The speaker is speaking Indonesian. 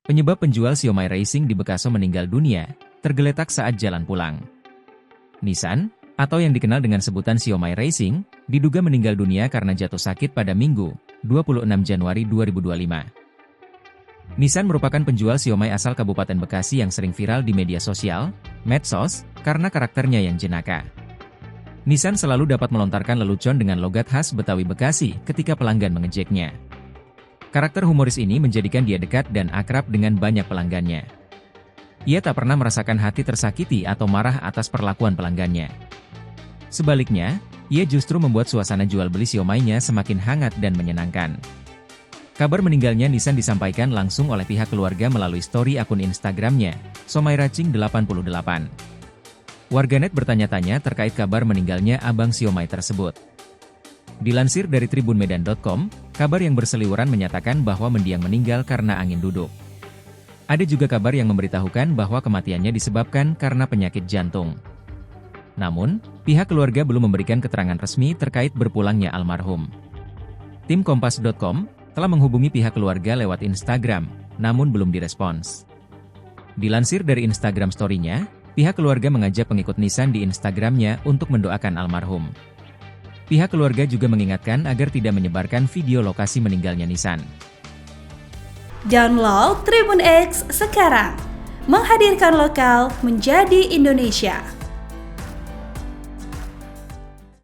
Penyebab penjual siomay racing di Bekaso meninggal dunia, tergeletak saat jalan pulang. Nissan, atau yang dikenal dengan sebutan siomay racing, diduga meninggal dunia karena jatuh sakit pada Minggu, 26 Januari 2025. Nissan merupakan penjual siomay asal Kabupaten Bekasi yang sering viral di media sosial, medsos, karena karakternya yang jenaka. Nissan selalu dapat melontarkan lelucon dengan logat khas Betawi Bekasi ketika pelanggan mengejeknya. Karakter humoris ini menjadikan dia dekat dan akrab dengan banyak pelanggannya. Ia tak pernah merasakan hati tersakiti atau marah atas perlakuan pelanggannya. Sebaliknya, ia justru membuat suasana jual beli siomaynya semakin hangat dan menyenangkan. Kabar meninggalnya Nissan disampaikan langsung oleh pihak keluarga melalui story akun Instagramnya, somayracing88. Warganet bertanya-tanya terkait kabar meninggalnya abang siomay tersebut. Dilansir dari tribunmedan.com, kabar yang berseliweran menyatakan bahwa mendiang meninggal karena angin duduk. Ada juga kabar yang memberitahukan bahwa kematiannya disebabkan karena penyakit jantung. Namun, pihak keluarga belum memberikan keterangan resmi terkait berpulangnya almarhum. Tim Kompas.com telah menghubungi pihak keluarga lewat Instagram, namun belum direspons. Dilansir dari Instagram story-nya, pihak keluarga mengajak pengikut Nissan di Instagramnya untuk mendoakan almarhum. Pihak keluarga juga mengingatkan agar tidak menyebarkan video lokasi meninggalnya Nissan. Download Tribun X sekarang, menghadirkan lokal menjadi Indonesia.